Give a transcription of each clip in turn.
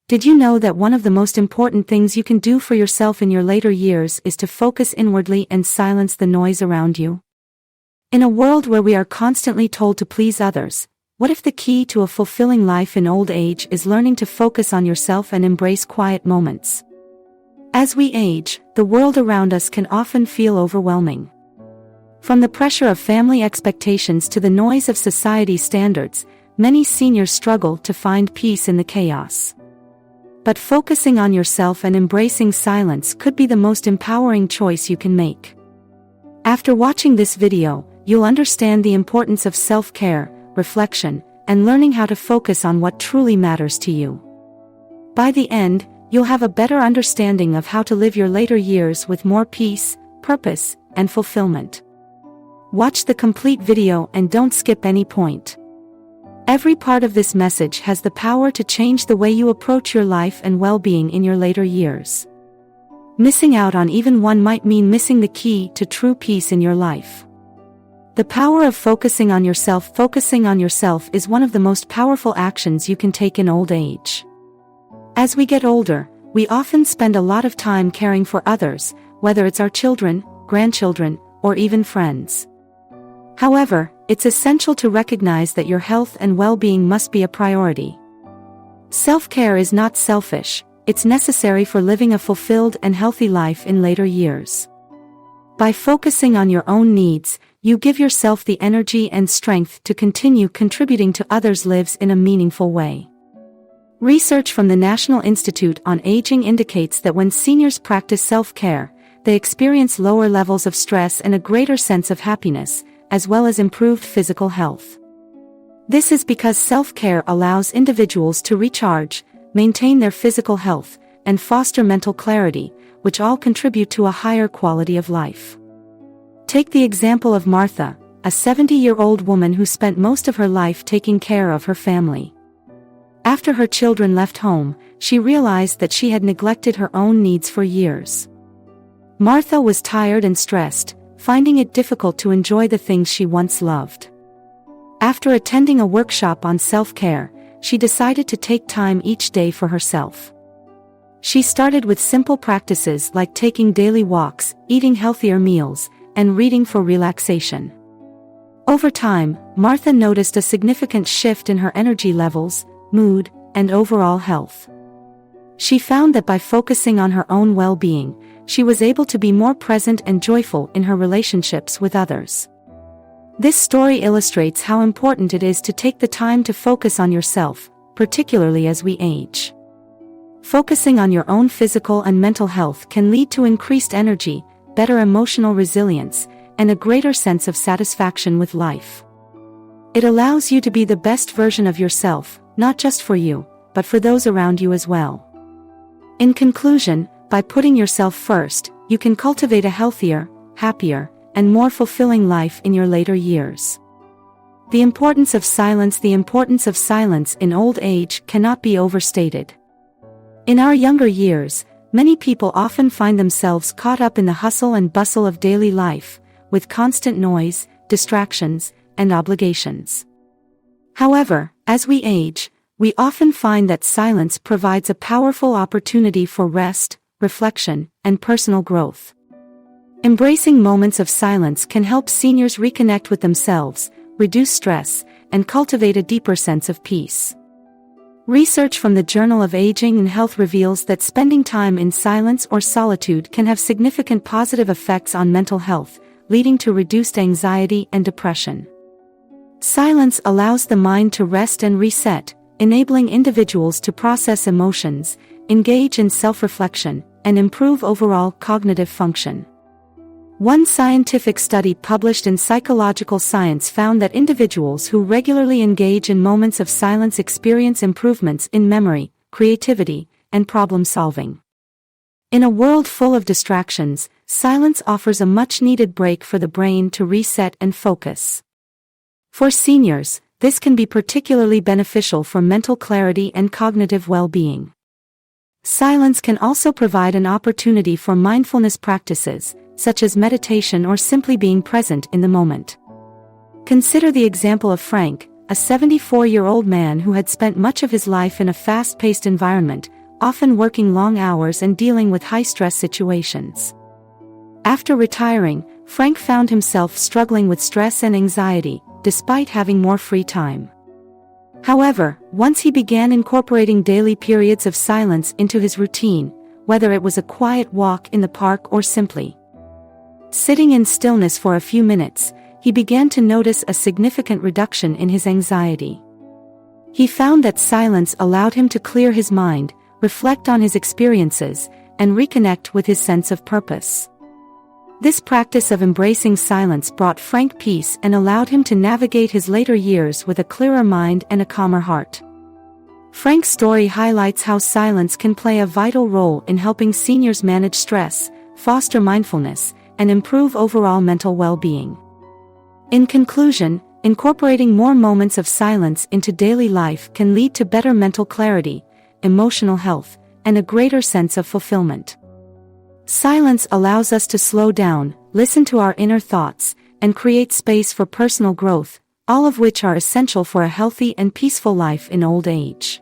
Did you know that one of the most important things you can do for yourself in your later years is to focus inwardly and silence the noise around you? In a world where we are constantly told to please others, what if the key to a fulfilling life in old age is learning to focus on yourself and embrace quiet moments? As we age, the world around us can often feel overwhelming. From the pressure of family expectations to the noise of society's standards, many seniors struggle to find peace in the chaos. But focusing on yourself and embracing silence could be the most empowering choice you can make. After watching this video, you'll understand the importance of self-care, reflection, and learning how to focus on what truly matters to you. By the end, you'll have a better understanding of how to live your later years with more peace, purpose, and fulfillment. Watch the complete video and don't skip any point. Every part of this message has the power to change the way you approach your life and well-being in your later years. Missing out on even one might mean missing the key to true peace in your life. The power of focusing on yourself. Focusing on yourself is one of the most powerful actions you can take in old age. As we get older, we often spend a lot of time caring for others, whether it's our children, grandchildren, or even friends. However, it's essential to recognize that your health and well-being must be a priority. Self-care is not selfish, it's necessary for living a fulfilled and healthy life in later years. By focusing on your own needs, you give yourself the energy and strength to continue contributing to others' lives in a meaningful way. Research from the National Institute on Aging indicates that when seniors practice self-care, they experience lower levels of stress and a greater sense of happiness, as well as improved physical health. This is because self-care allows individuals to recharge, maintain their physical health, and foster mental clarity, which all contribute to a higher quality of life. Take the example of Martha, a 70-year-old woman who spent most of her life taking care of her family. After her children left home, she realized that she had neglected her own needs for years. Martha was tired and stressed, finding it difficult to enjoy the things she once loved. After attending a workshop on self-care, she decided to take time each day for herself. She started with simple practices like taking daily walks, eating healthier meals, and reading for relaxation. Over time, Martha noticed a significant shift in her energy levels, mood, and overall health. She found that by focusing on her own well-being, she was able to be more present and joyful in her relationships with others. This story illustrates how important it is to take the time to focus on yourself, particularly as we age. Focusing on your own physical and mental health can lead to increased energy, better emotional resilience, and a greater sense of satisfaction with life. It allows you to be the best version of yourself, not just for you, but for those around you as well. In conclusion, by putting yourself first, you can cultivate a healthier, happier, and more fulfilling life in your later years. The importance of silence in old age cannot be overstated. In our younger years, many people often find themselves caught up in the hustle and bustle of daily life, with constant noise, distractions, and obligations. However, as we age, we often find that silence provides a powerful opportunity for rest, reflection, and personal growth. Embracing moments of silence can help seniors reconnect with themselves, reduce stress, and cultivate a deeper sense of peace. Research from the Journal of Aging and Health reveals that spending time in silence or solitude can have significant positive effects on mental health, leading to reduced anxiety and depression. Silence allows the mind to rest and reset, enabling individuals to process emotions, engage in self-reflection, and improve overall cognitive function. One scientific study published in Psychological Science found that individuals who regularly engage in moments of silence experience improvements in memory, creativity, and problem-solving. In a world full of distractions, silence offers a much-needed break for the brain to reset and focus. For seniors, this can be particularly beneficial for mental clarity and cognitive well-being. Silence can also provide an opportunity for mindfulness practices, such as meditation or simply being present in the moment. Consider the example of Frank, a 74-year-old man who had spent much of his life in a fast-paced environment, often working long hours and dealing with high-stress situations. After retiring, Frank found himself struggling with stress and anxiety, despite having more free time. However, once he began incorporating daily periods of silence into his routine, whether it was a quiet walk in the park or simply sitting in stillness for a few minutes, he began to notice a significant reduction in his anxiety. He found that silence allowed him to clear his mind, reflect on his experiences, and reconnect with his sense of purpose. This practice of embracing silence brought Frank peace and allowed him to navigate his later years with a clearer mind and a calmer heart. Frank's story highlights how silence can play a vital role in helping seniors manage stress, foster mindfulness, and improve overall mental well-being. In conclusion, incorporating more moments of silence into daily life can lead to better mental clarity, emotional health, and a greater sense of fulfillment. Silence allows us to slow down, listen to our inner thoughts, and create space for personal growth, all of which are essential for a healthy and peaceful life in old age.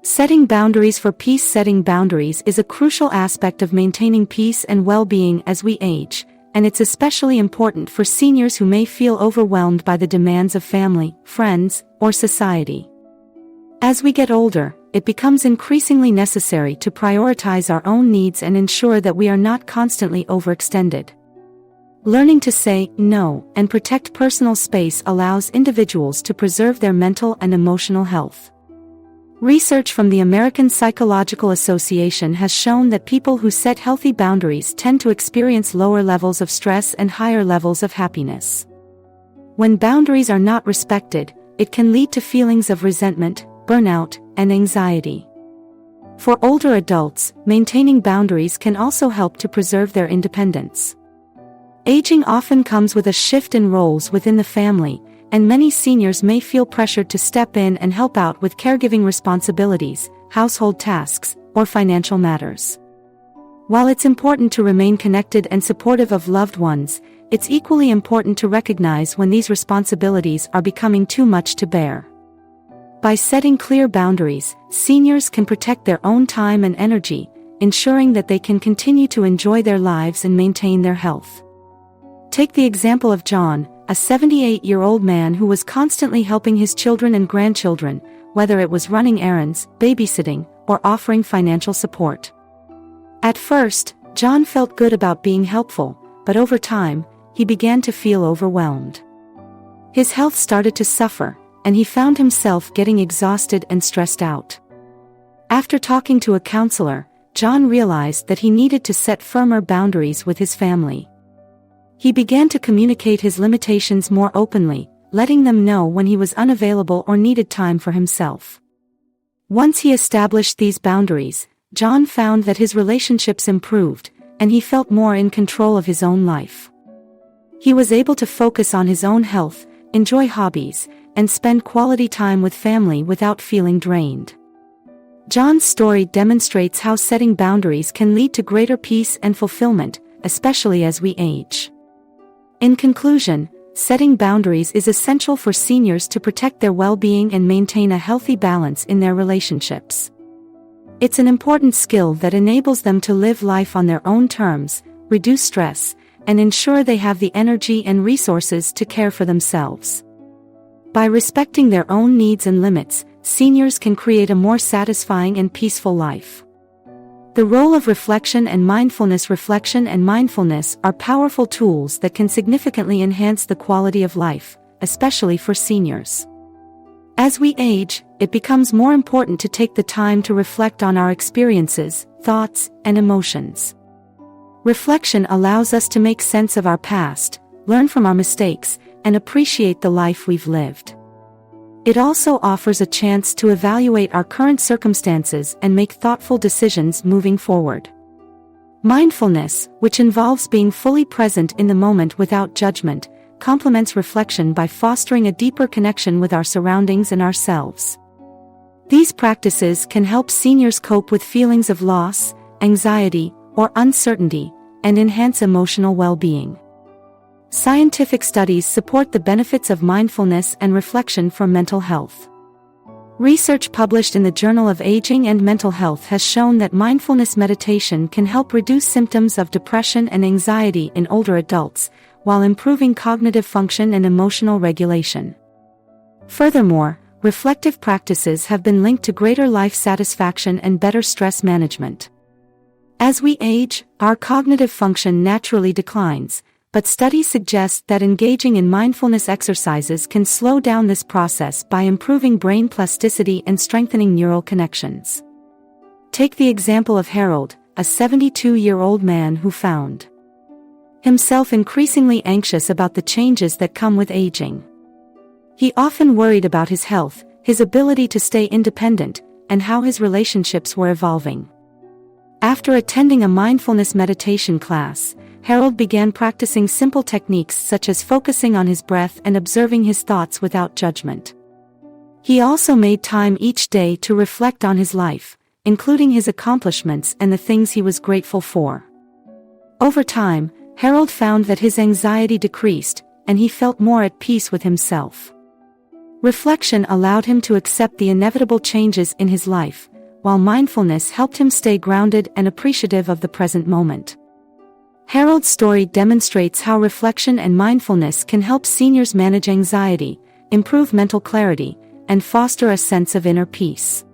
Setting boundaries for peace. Setting boundaries is a crucial aspect of maintaining peace and well-being as we age, and it's especially important for seniors who may feel overwhelmed by the demands of family, friends, or society. As we get older, it becomes increasingly necessary to prioritize our own needs and ensure that we are not constantly overextended. Learning to say no and protect personal space allows individuals to preserve their mental and emotional health. Research from the American Psychological Association has shown that people who set healthy boundaries tend to experience lower levels of stress and higher levels of happiness. When boundaries are not respected, it can lead to feelings of resentment, burnout, and anxiety. For older adults, maintaining boundaries can also help to preserve their independence. Aging often comes with a shift in roles within the family, and many seniors may feel pressured to step in and help out with caregiving responsibilities, household tasks, or financial matters. While it's important to remain connected and supportive of loved ones, it's equally important to recognize when these responsibilities are becoming too much to bear. By setting clear boundaries, seniors can protect their own time and energy, ensuring that they can continue to enjoy their lives and maintain their health. Take the example of John, a 78-year-old man who was constantly helping his children and grandchildren, whether it was running errands, babysitting, or offering financial support. At first, John felt good about being helpful, but over time, he began to feel overwhelmed. His health started to suffer, and he found himself getting exhausted and stressed out. After talking to a counselor, John realized that he needed to set firmer boundaries with his family. He began to communicate his limitations more openly, letting them know when he was unavailable or needed time for himself. Once he established these boundaries, John found that his relationships improved, and he felt more in control of his own life. He was able to focus on his own health, enjoy hobbies, and spend quality time with family without feeling drained. John's story demonstrates how setting boundaries can lead to greater peace and fulfillment, especially as we age. In conclusion, setting boundaries is essential for seniors to protect their well-being and maintain a healthy balance in their relationships. It's an important skill that enables them to live life on their own terms, reduce stress, and ensure they have the energy and resources to care for themselves. By respecting their own needs and limits, seniors can create a more satisfying and peaceful life. The role of reflection and mindfulness. Reflection and mindfulness are powerful tools that can significantly enhance the quality of life, especially for seniors. As we age, it becomes more important to take the time to reflect on our experiences, thoughts, and emotions. Reflection allows us to make sense of our past, learn from our mistakes, and appreciate the life we've lived. It also offers a chance to evaluate our current circumstances and make thoughtful decisions moving forward. Mindfulness, which involves being fully present in the moment without judgment, complements reflection by fostering a deeper connection with our surroundings and ourselves. These practices can help seniors cope with feelings of loss, anxiety, or uncertainty, and enhance emotional well-being. Scientific studies support the benefits of mindfulness and reflection for mental health. Research published in the Journal of Aging and Mental Health has shown that mindfulness meditation can help reduce symptoms of depression and anxiety in older adults, while improving cognitive function and emotional regulation. Furthermore, reflective practices have been linked to greater life satisfaction and better stress management. As we age, our cognitive function naturally declines, but studies suggest that engaging in mindfulness exercises can slow down this process by improving brain plasticity and strengthening neural connections. Take the example of Harold, a 72-year-old man who found himself increasingly anxious about the changes that come with aging. He often worried about his health, his ability to stay independent, and how his relationships were evolving. After attending a mindfulness meditation class, Harold began practicing simple techniques such as focusing on his breath and observing his thoughts without judgment. He also made time each day to reflect on his life, including his accomplishments and the things he was grateful for. Over time, Harold found that his anxiety decreased, and he felt more at peace with himself. Reflection allowed him to accept the inevitable changes in his life, while mindfulness helped him stay grounded and appreciative of the present moment. Harold's story demonstrates how reflection and mindfulness can help seniors manage anxiety, improve mental clarity, and foster a sense of inner peace.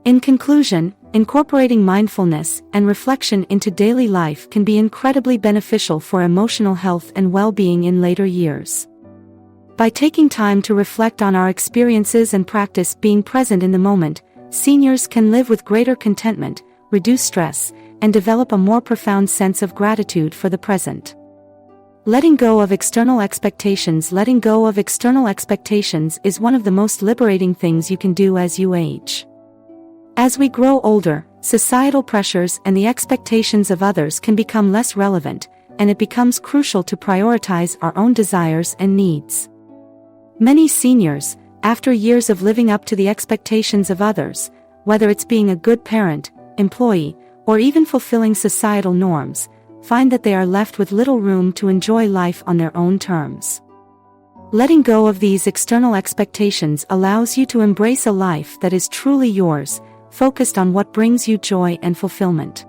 In conclusion, incorporating mindfulness and reflection into daily life can be incredibly beneficial for emotional health and well-being in later years. By taking time to reflect on our experiences and practice being present in the moment, seniors can live with greater contentment, reduce stress, and develop a more profound sense of gratitude for the present. Letting go of external expectations. Letting go of external expectations is one of the most liberating things you can do as you age. As we grow older, societal pressures and the expectations of others can become less relevant, and it becomes crucial to prioritize our own desires and needs. Many seniors, after years of living up to the expectations of others, whether it's being a good parent, employee, or even fulfilling societal norms, find that they are left with little room to enjoy life on their own terms. Letting go of these external expectations allows you to embrace a life that is truly yours, focused on what brings you joy and fulfillment.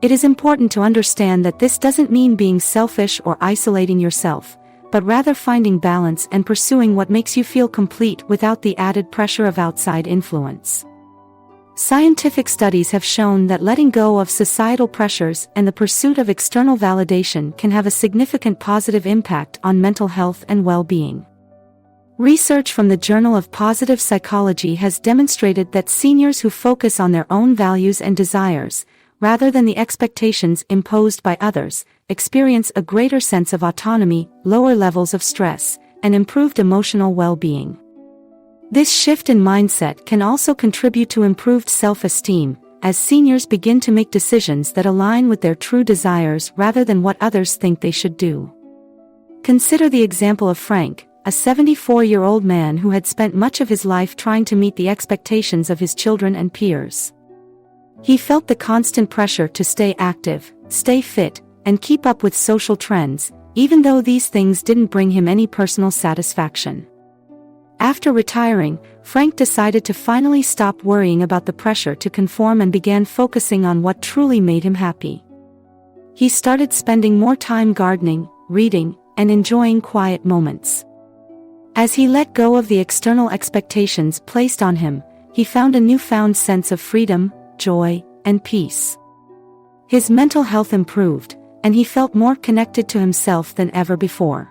It is important to understand that this doesn't mean being selfish or isolating yourself, but rather finding balance and pursuing what makes you feel complete without the added pressure of outside influence. Scientific studies have shown that letting go of societal pressures and the pursuit of external validation can have a significant positive impact on mental health and well-being. Research from the Journal of Positive Psychology has demonstrated that seniors who focus on their own values and desires, rather than the expectations imposed by others, experience a greater sense of autonomy, lower levels of stress, and improved emotional well-being. This shift in mindset can also contribute to improved self-esteem, as seniors begin to make decisions that align with their true desires rather than what others think they should do. Consider the example of Frank, a 74-year-old man who had spent much of his life trying to meet the expectations of his children and peers. He felt the constant pressure to stay active, stay fit, and keep up with social trends, even though these things didn't bring him any personal satisfaction. After retiring, Frank decided to finally stop worrying about the pressure to conform and began focusing on what truly made him happy. He started spending more time gardening, reading, and enjoying quiet moments. As he let go of the external expectations placed on him, he found a newfound sense of freedom, joy, and peace. His mental health improved, and he felt more connected to himself than ever before.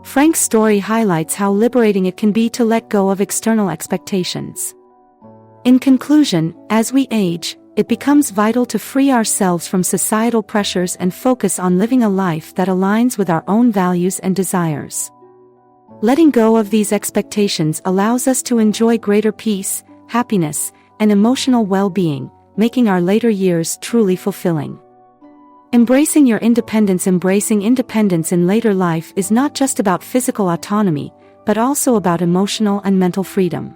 Frank's story highlights how liberating it can be to let go of external expectations. In conclusion, as we age, it becomes vital to free ourselves from societal pressures and focus on living a life that aligns with our own values and desires. Letting go of these expectations allows us to enjoy greater peace, happiness, and emotional well-being, making our later years truly fulfilling. Embracing independence in later life is not just about physical autonomy, but also about emotional and mental freedom.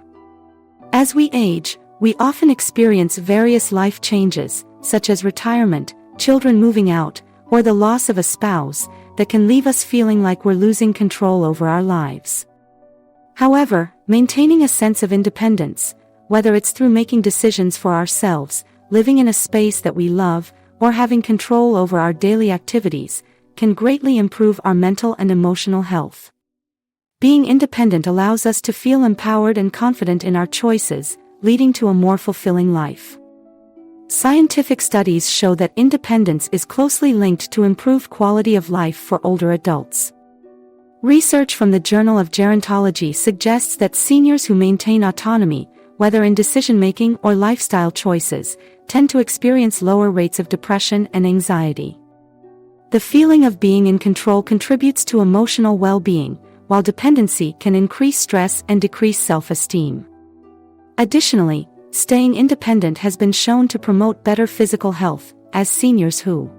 As we age, we often experience various life changes, such as retirement, children moving out, or the loss of a spouse, that can leave us feeling like we're losing control over our lives. However, maintaining a sense of independence, whether it's through making decisions for ourselves, living in a space that we love, or having control over our daily activities, can greatly improve our mental and emotional health. Being independent allows us to feel empowered and confident in our choices, leading to a more fulfilling life. Scientific studies show that independence is closely linked to improved quality of life for older adults. Research from the Journal of Gerontology suggests that seniors who maintain autonomy, whether in decision-making or lifestyle choices, tend to experience lower rates of depression and anxiety. The feeling of being in control contributes to emotional well-being, while dependency can increase stress and decrease self-esteem. Additionally, staying independent has been shown to promote better physical health, as seniors who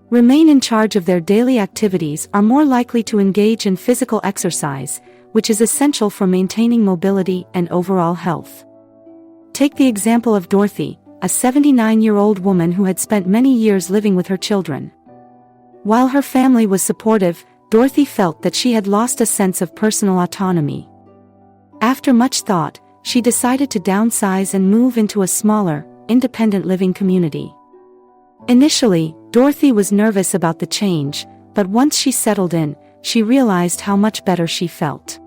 remain in charge of their daily activities are more likely to engage in physical exercise, which is essential for maintaining mobility and overall health. Take the example of Dorothy, a 79-year-old woman who had spent many years living with her children. While her family was supportive, Dorothy felt that she had lost a sense of personal autonomy. After much thought, she decided to downsize and move into a smaller, independent living community. Initially, Dorothy was nervous about the change, but once she settled in, she realized how much better she felt.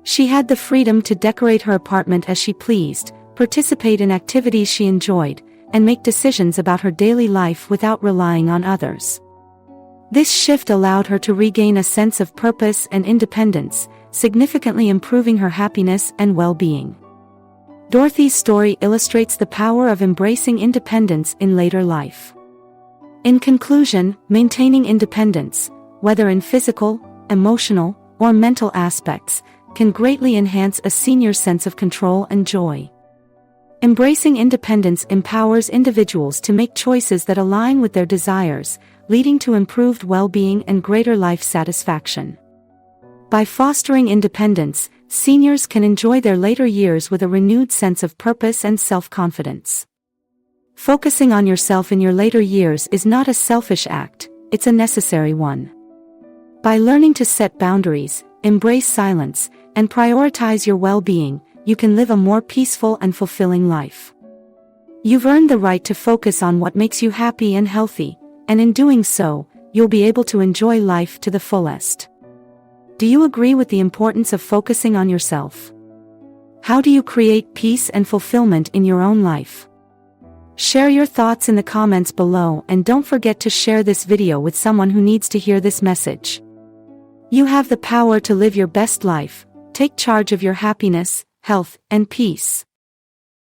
She had the freedom to decorate her apartment as she pleased, participate in activities she enjoyed, and make decisions about her daily life without relying on others. This shift allowed her to regain a sense of purpose and independence, significantly improving her happiness and well-being. Dorothy's story illustrates the power of embracing independence in later life. In conclusion, maintaining independence, whether in physical, emotional, or mental aspects, can greatly enhance a senior's sense of control and joy. Embracing independence empowers individuals to make choices that align with their desires, leading to improved well-being and greater life satisfaction. By fostering independence, seniors can enjoy their later years with a renewed sense of purpose and self-confidence. Focusing on yourself in your later years is not a selfish act, it's a necessary one. By learning to set boundaries, embrace silence, and prioritize your well-being, you can live a more peaceful and fulfilling life. You've earned the right to focus on what makes you happy and healthy, and in doing so, you'll be able to enjoy life to the fullest. Do you agree with the importance of focusing on yourself? How do you create peace and fulfillment in your own life? Share your thoughts in the comments below, and don't forget to share this video with someone who needs to hear this message. You have the power to live your best life. Take charge of your happiness, health, and peace.